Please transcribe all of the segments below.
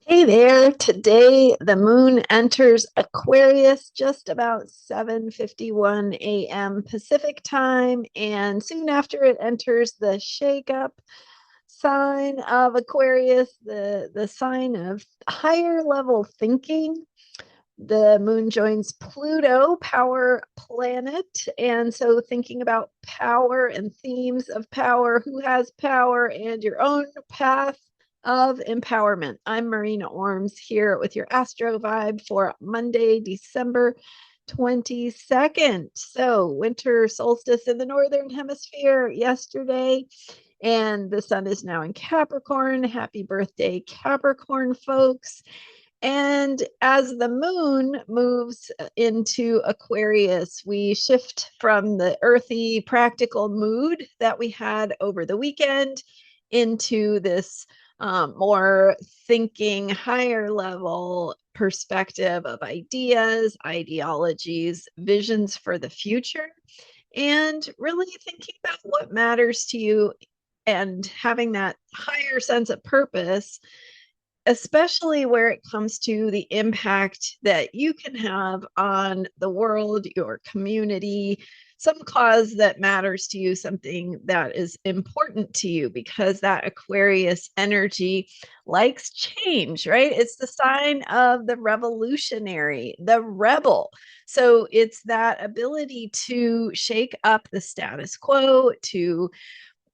Hey there. Today the moon enters Aquarius just about 7:51 a.m. Pacific time, and soon after it enters the shake-up sign of Aquarius, the sign of higher level thinking. The moon joins Pluto, power planet, and so thinking about power and themes of power, who has power, and your own path of empowerment. I'm Marina Orms here with your Astro vibe for Monday, December 22nd. So, winter solstice in the northern hemisphere yesterday, and the sun is now in Capricorn. Happy birthday, Capricorn folks. And as the moon moves into Aquarius, we shift from the earthy, practical mood that we had over the weekend into this more thinking, higher level perspective of ideas, ideologies, visions for the future, and really thinking about what matters to you and having that higher sense of purpose, especially where it comes to the impact that you can have on the world, your community, some cause that matters to you, something that is important to you, because that Aquarius energy likes change, right? It's the sign of the revolutionary, the rebel. So it's that ability to shake up the status quo, to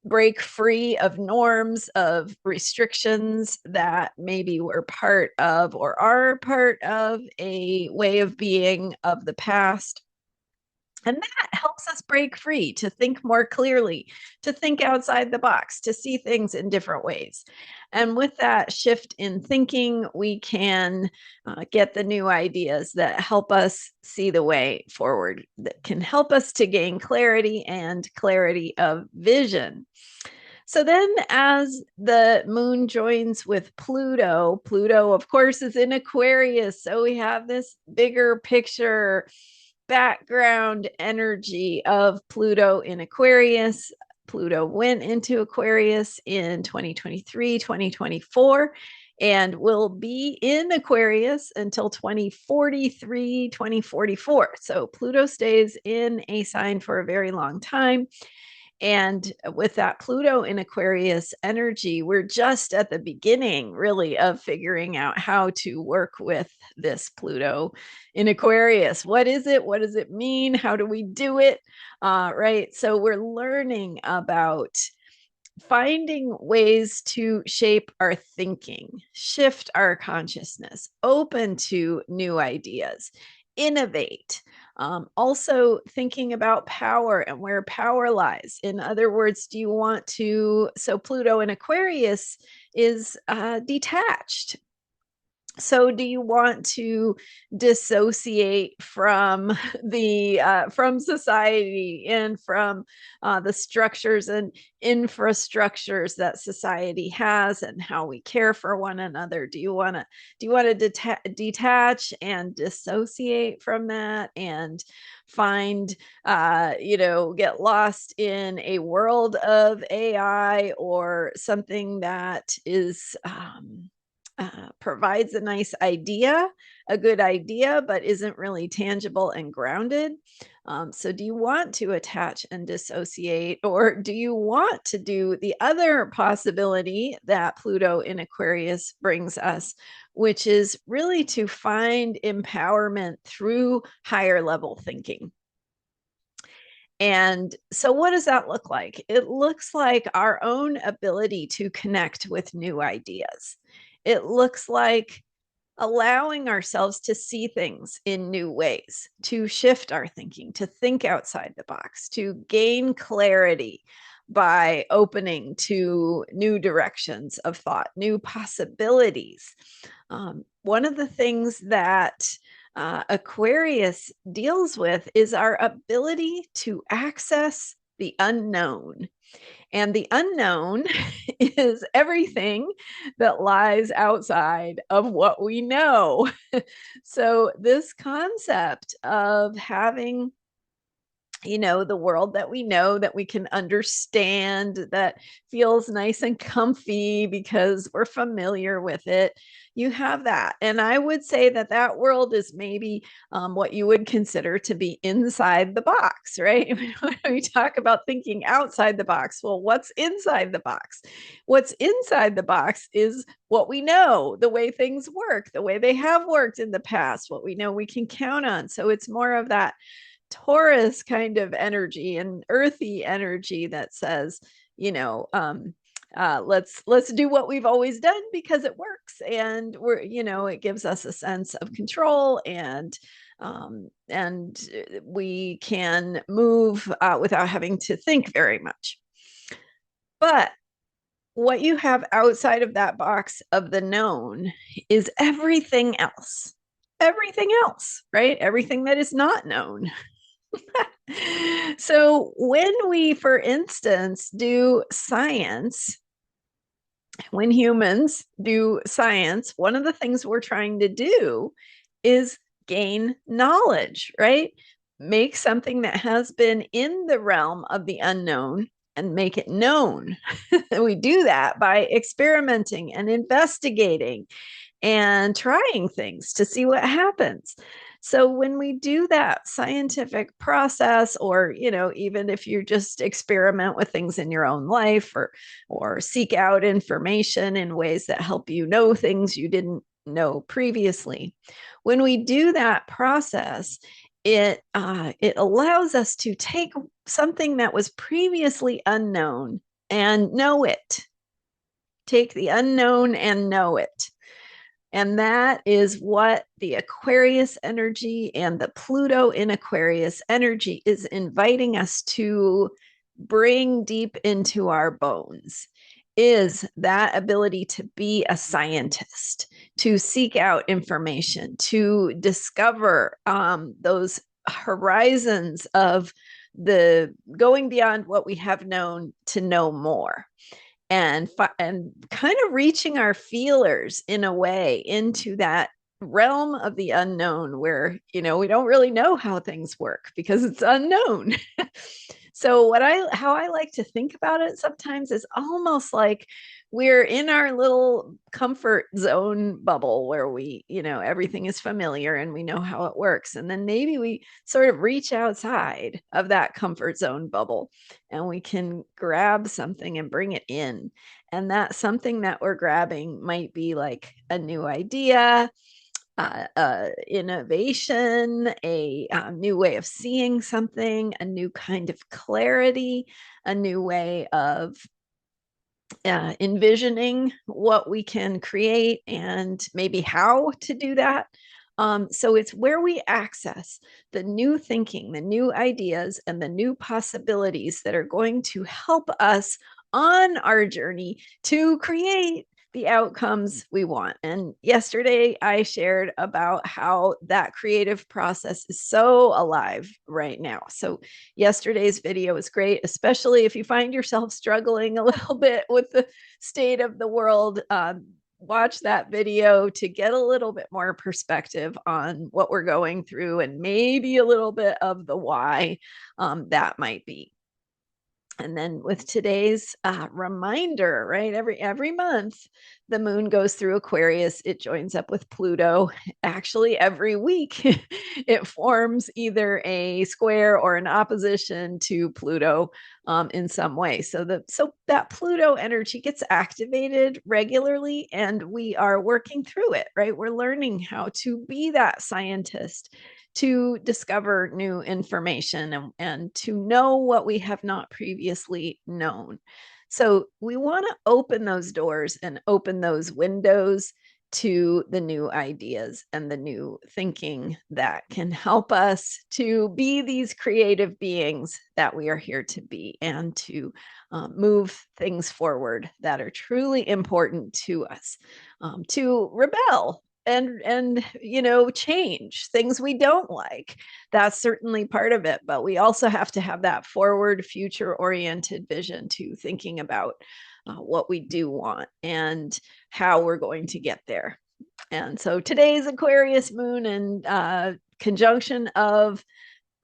break free of norms, of restrictions that maybe were part of or are part of a way of being of the past. And that helps us break free, to think more clearly, to think outside the box, to see things in different ways. And with that shift in thinking, we can get the new ideas that help us see the way forward, that can help us to gain clarity and clarity of vision. So then, as the moon joins with Pluto, Pluto, of course, is in Aquarius. So we have this bigger picture background energy of Pluto in Aquarius. Pluto went into Aquarius in 2023, 2024, and will be in Aquarius until 2043, 2044. So Pluto stays in a sign for a very long time. And with that Pluto in Aquarius energy, we're just at the beginning, really, of figuring out how to work with this Pluto in Aquarius. What is it? What does it mean? How do we do it? Right. So we're learning about finding ways to shape our thinking, shift our consciousness, open to new ideas, innovate. Also, thinking about power and where power lies. In other words, do you want to? So, Pluto in Aquarius is detached. So do you want to dissociate from the from society and from the structures and infrastructures that society has and how we care for one another? Do you want to detach and dissociate from that and find get lost in a world of AI or something that is provides a nice idea, a good idea, but isn't really tangible and grounded? So, do you want to attach and dissociate, or do you want to do the other possibility that Pluto in Aquarius brings us, which is really to find empowerment through higher level thinking? And so, what does that look like? It looks like our own ability to connect with new ideas. It looks like allowing ourselves to see things in new ways, to shift our thinking, to think outside the box, to gain clarity by opening to new directions of thought, new possibilities. One of the things that Aquarius deals with is our ability to access the unknown. And the unknown is everything that lies outside of what we know. So, this concept of having the world that we know, that we can understand, that feels nice and comfy because we're familiar with it. You have that. And I would say that that world is maybe what you would consider to be inside the box, right? When we talk about thinking outside the box, well, what's inside the box? What's inside the box is what we know, the way things work, the way they have worked in the past, what we know we can count on. So it's more of that Taurus kind of energy and earthy energy that says, let's do what we've always done because it works, and it gives us a sense of control, and we can move without having to think very much. But what you have outside of that box of the known is everything else. Everything else, right? Everything that is not known. So when we, for instance, do science, when humans do science, one of the things we're trying to do is gain knowledge, right? Make something that has been in the realm of the unknown and make it known. We do that by experimenting and investigating and trying things to see what happens. So when we do that scientific process, or even if you just experiment with things in your own life, or seek out information in ways that help you know things you didn't know previously, when we do that process, it allows us to take something that was previously unknown and know it. Take the unknown and know it. And that is what the Aquarius energy and the Pluto in Aquarius energy is inviting us to bring deep into our bones, is that ability to be a scientist, to seek out information, to discover those horizons of the going beyond what we have known to know more, and kind of reaching our feelers in a way into that realm of the unknown where we don't really know how things work because it's unknown. So how I like to think about it sometimes is almost like we're in our little comfort zone bubble where we everything is familiar and we know how it works, and then maybe we sort of reach outside of that comfort zone bubble and we can grab something and bring it in. And that something that we're grabbing might be like a new idea, innovation, a new way of seeing something, a new kind of clarity, a new way of envisioning what we can create and maybe how to do that. So it's where we access the new thinking, the new ideas, and the new possibilities that are going to help us on our journey to create the outcomes we want. And yesterday I shared about how that creative process is so alive right now. So yesterday's video is great, especially if you find yourself struggling a little bit with the state of the world. Watch that video to get a little bit more perspective on what we're going through and maybe a little bit of the why that might be. And then with today's reminder, right? Every month, the moon goes through Aquarius. It joins up with Pluto. Actually, every week, it forms either a square or an opposition to Pluto in some way. So that Pluto energy gets activated regularly, and we are working through it, right? We're learning how to be that scientist, to discover new information, and to know what we have not previously known. So we want to open those doors and open those windows to the new ideas and the new thinking that can help us to be these creative beings that we are here to be, and to move things forward that are truly important to us, to rebel and change things we don't like. That's certainly part of it, but we also have to have that forward, future oriented vision to thinking about what we do want and how we're going to get there. And so today's Aquarius moon and conjunction of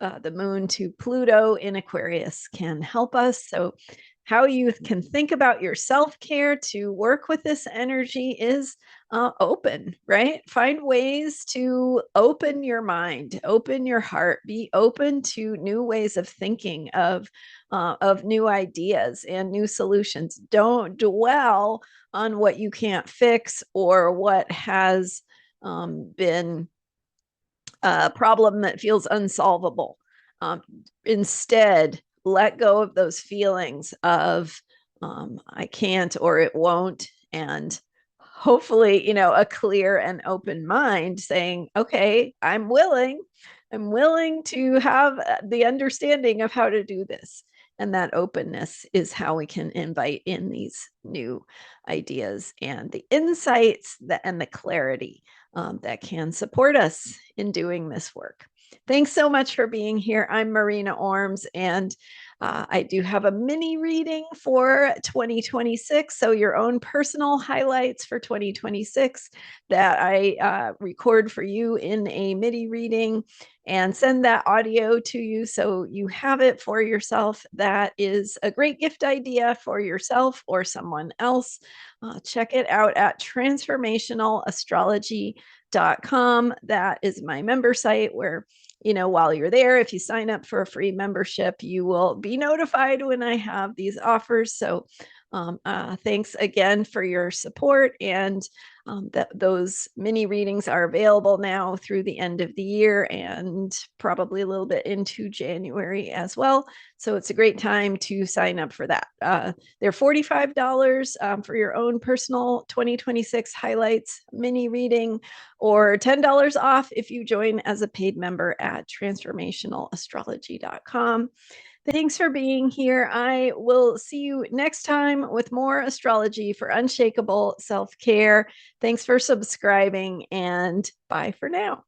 the moon to Pluto in Aquarius can help us. So how you can think about your self-care to work with this energy is open, right? Find ways to open your mind, open your heart, be open to new ways of thinking, of new ideas and new solutions. Don't dwell on what you can't fix or what has been a problem that feels unsolvable. Um, Instead, let go of those feelings of I can't or it won't, and hopefully, a clear and open mind saying, okay, I'm willing to have the understanding of how to do this. And that openness is how we can invite in these new ideas and the insights and the clarity that can support us in doing this work. Thanks so much for being here. I'm Marina Orms, and I do have a mini reading for 2026. So, your own personal highlights for 2026 that I record for you in a mini reading and send that audio to you so you have it for yourself. That is a great gift idea for yourself or someone else. Check it out at transformationalastrology.com. That is my member site where, while you're there, if you sign up for a free membership, you will be notified when I have these offers. So thanks again for your support. And those mini readings are available now through the end of the year and probably a little bit into January as well. So it's a great time to sign up for that. They're $45 for your own personal 2026 highlights mini reading, or $10 off if you join as a paid member at transformationalastrology.com. Thanks for being here. I will see you next time with more astrology for unshakable self care. Thanks for subscribing, and bye for now.